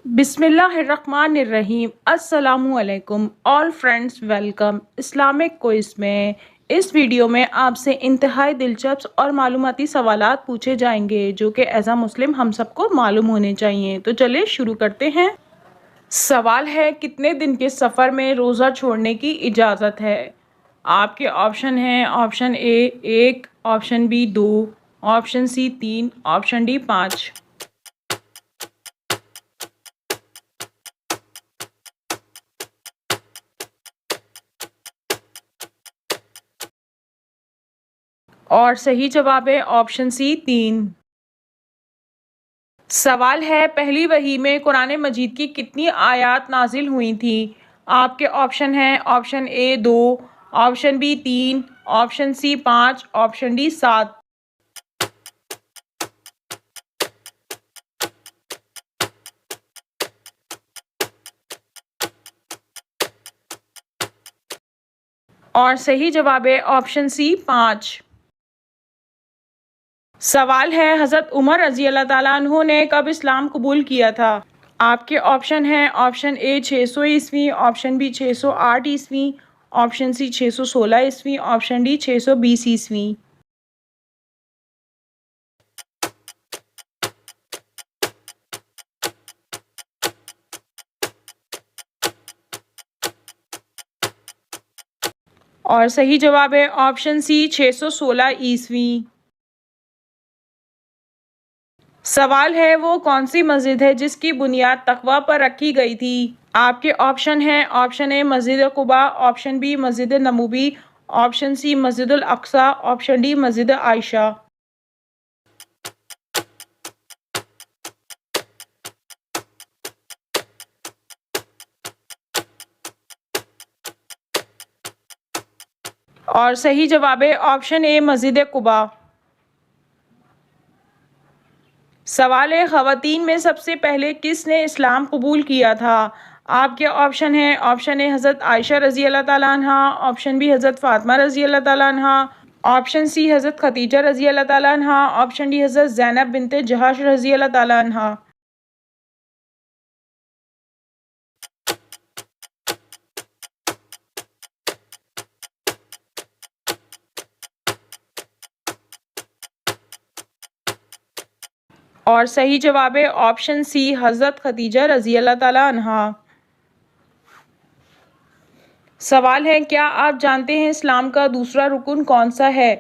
बिस्मिल्लाहिर्रहमानिर्रहीम। अस्सलामुअलैकुम all friends, welcome Islamic quiz में। इस वीडियो में आपसे इंतहाई दिलचस्प और मालूमाती सवालात पूछे जाएंगे जो कि एज अ मुस्लिम हम सबको मालूम होने चाहिए। तो चलिए शुरू करते हैं। सवाल है, कितने दिन के सफ़र में रोज़ा छोड़ने की इजाज़त है? आपके ऑप्शन हैं option A 1, option B 2, option C 3, option D 5। और सही जवाब है ऑप्शन सी 3। सवाल है, पहली वही में कुरान मजीद की कितनी आयात नाजिल हुई थी? आपके ऑप्शन हैं option A 2, option B 3, option C 5, option D 7। और सही जवाब है ऑप्शन सी 5। सवाल है, हज़रत उमर रज़ी अल्लाह ताला अन्हु ने कब इस्लाम कबूल किया था? आपके ऑप्शन हैं ऑप्शन ए 600 ईस्वी, ऑप्शन बी 608 ईस्वी, ऑप्शन सी 616 ईस्वी, ऑप्शन डी 620 ईस्वी। और सही जवाब है ऑप्शन सी 616 ईस्वी। सवाल है, वो कौन सी मस्जिद है जिसकी बुनियाद तकवा पर रखी गई थी? आपके ऑप्शन हैं ऑप्शन ए मस्जिद कुबा, ऑप्शन बी मस्जिद नबवी, ऑप्शन सी मस्जिद अल अक्सा, ऑप्शन डी मस्जिद आयशा। और सही जवाब है ऑप्शन ए मस्जिद कुबा। सवाल है, ख़वातीन में सबसे पहले किसने इस्लाम कबूल किया था? आपके ऑप्शन हैं ऑप्शन ए हज़रत आयशा रज़ी अल्लाह ताला अन्हा, ऑप्शन बी हज़रत फ़ातिमा रज़ी अल्लाह ताला अन्हा, ऑप्शन सी हज़रत खदीजा रज़ी अल्लाह ताला अन्हा, ऑप्शन डी हज़रत ज़ैनब बिनते जहाश रज़ी अल्लाह ताला अन्हा। और सही जवाब है ऑप्शन सी हज़रत खदीजा रज़ी अल्लाह ताला अन्हा। सवाल है, क्या आप जानते हैं इस्लाम का दूसरा रुकन कौन सा है?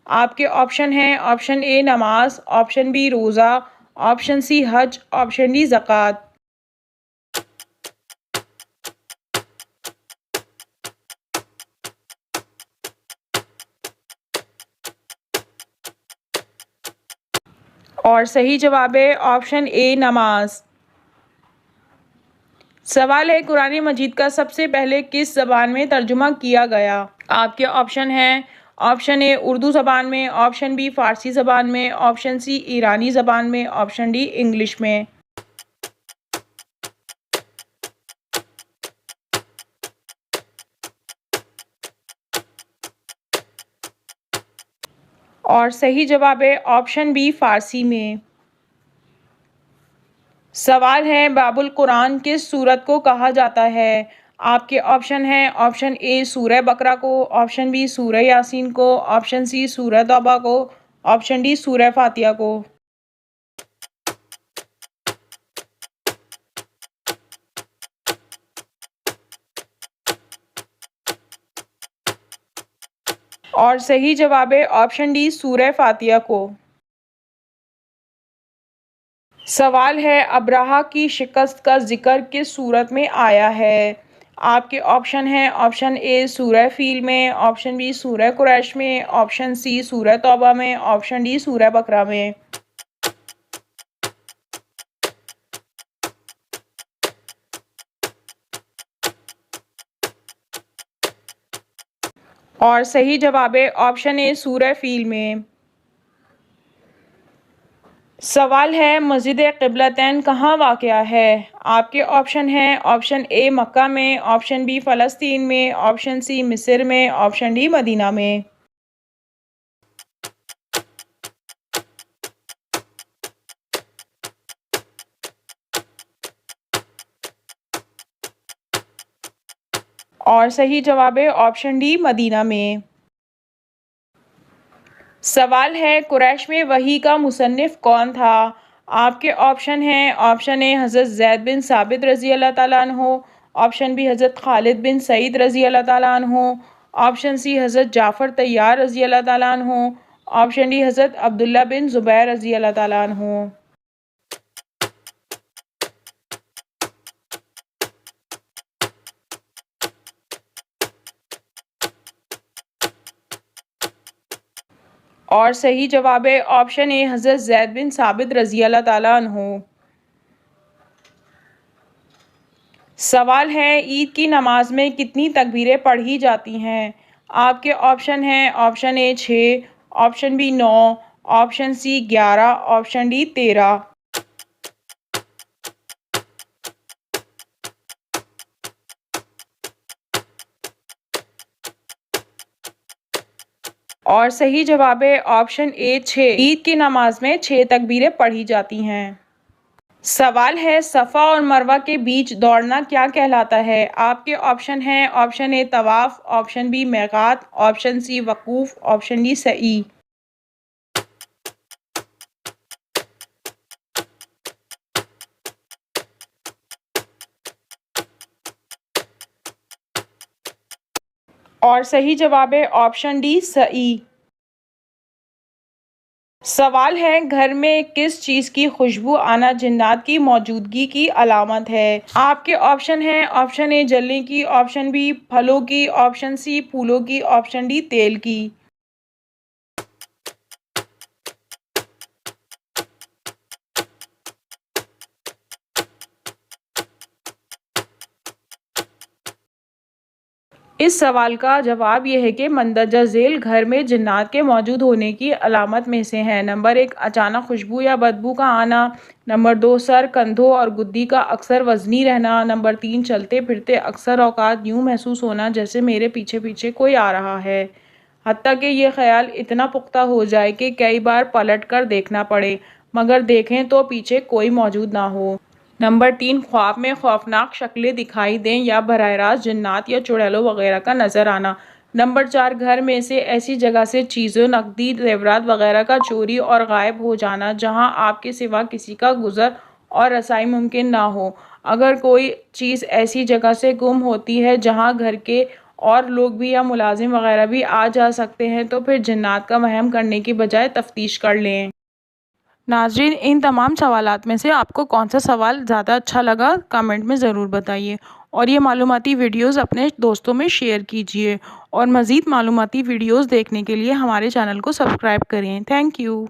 आपके ऑप्शन हैं ऑप्शन ए नमाज, ऑप्शन बी रोज़ा, ऑप्शन सी हज, ऑप्शन डी ज़कात। और सही जवाब है ऑप्शन ए नमाज। सवाल है, कुरान मजीद का सबसे पहले किस ज़बान में तर्जुमा किया गया? आपके ऑप्शन हैं ऑप्शन ए उर्दू ज़बान में, ऑप्शन बी फ़ारसी ज़बान में, ऑप्शन सी ईरानी ज़बान में, ऑप्शन डी इंग्लिश में। और सही जवाब है ऑप्शन बी फ़ारसी में। सवाल है, बाबुल कुरान किस सूरत को कहा जाता है? आपके ऑप्शन हैं ऑप्शन ए सूरह बकरा को, ऑप्शन बी सूरह यासीन को, ऑप्शन सी सूरह तौबा को, ऑप्शन डी सूरह फातिहा को। और सही जवाब है ऑप्शन डी सूरह फातिहा को। सवाल है, अब्राहा की शिकस्त का जिक्र किस सूरत में आया है? आपके ऑप्शन हैं ऑप्शन ए सूरह फील में, ऑप्शन बी सूरह कुरैश में, ऑप्शन सी सूरह तौबा में, ऑप्शन डी सूरह बकरा में। और सही जवाब है ऑप्शन ए सूरह फील में। सवाल है, मस्जिद क़िबलतैन कहाँ वाक़या है? आपके ऑप्शन हैं ऑप्शन ए मक्का में, ऑप्शन बी फ़लस्तीन में, ऑप्शन सी मिस्र में, ऑप्शन डी मदीना में। और सही जवाब है ऑप्शन डी मदीना में। सवाल है कुरैश में वही का मुसन्निफ कौन था। आपके ऑप्शन हैं ऑप्शन ए हज़रत ज़ैद बिन साबित रज़ी अल्लाह ताला अन्हो, ऑप्शन बी हज़रत खालिद बिन सईद रज़ी अल्लाह ताला अन्हो, ऑप्शन सी हज़रत जाफ़र तैयार रज़ी अल्लाह ताला अन्हो, ऑप्शन डी हज़रत अब्दुल्ला बिन ज़ुबैर रज़ी अल्लाह ताला अन्हो। और सही जवाब है ऑप्शन ए हज़रत ज़ैद बिन साबित रज़ी अल्लाह ताला अन्हो। सवाल है ईद की नमाज में कितनी तकबीरें पढ़ी जाती हैं। आपके ऑप्शन हैं option A 6, option B 9, option C 11, option D 13। और सही जवाब है ऑप्शन ए 6। ईद की नमाज में 6 तकबीरें पढ़ी जाती हैं। सवाल है सफ़ा और मरवा के बीच दौड़ना क्या कहलाता है। आपके ऑप्शन हैं ऑप्शन ए तवाफ़, ऑप्शन बी मिक़ात, ऑप्शन सी वक़ूफ़, ऑप्शन डी सई। और सही जवाब है ऑप्शन डी सई। सवाल है घर में किस चीज़ की खुशबू आना जिन्नात की मौजूदगी की अलामत है। आपके ऑप्शन हैं ऑप्शन ए जलने की, ऑप्शन बी फलों की, ऑप्शन सी फूलों की, ऑप्शन डी तेल की। इस सवाल का जवाब यह है कि मंदरजा झेल घर में जिन्नात के मौजूद होने की अलामत में से हैं। नंबर 1 अचानक खुशबू या बदबू का आना, नंबर 2 सर, कंधों और गुद्दी का अक्सर वज़नी रहना, नंबर 3 चलते फिरते अक्सर औकात यूँ महसूस होना जैसे मेरे पीछे पीछे कोई आ रहा है, हत्ता कि ये ख्याल इतना पुख्ता हो जाए कि कई बार पलट कर देखना पड़े मगर देखें तो पीछे कोई मौजूद ना हो। नंबर 3 ख्वाब में खौफनाक शक्लें दिखाई दें या बराह रास्त जिन्नात या चुड़ैलों वगैरह का नज़र आना। नंबर 4 घर में से ऐसी जगह से चीज़ों, नकदी, ज़ेवरात वगैरह का चोरी और गायब हो जाना जहां आपके सिवा किसी का गुज़र और रसाई मुमकिन ना हो। अगर कोई चीज़ ऐसी जगह से गुम होती है जहां घर के और लोग भी या मुलाजिम वगैरह भी आ जा सकते हैं तो फिर जिन्नात का वहम करने की बजाय तफ्तीश कर लें। नाज़रीन, इन तमाम सवालात में से आपको कौन सा सवाल ज़्यादा अच्छा लगा कमेंट में ज़रूर बताइए और ये मालूमाती वीडियोज़ अपने दोस्तों में शेयर कीजिए और मज़ीद मालूमाती वीडियोज़ देखने के लिए हमारे चैनल को सब्सक्राइब करें। Thank you.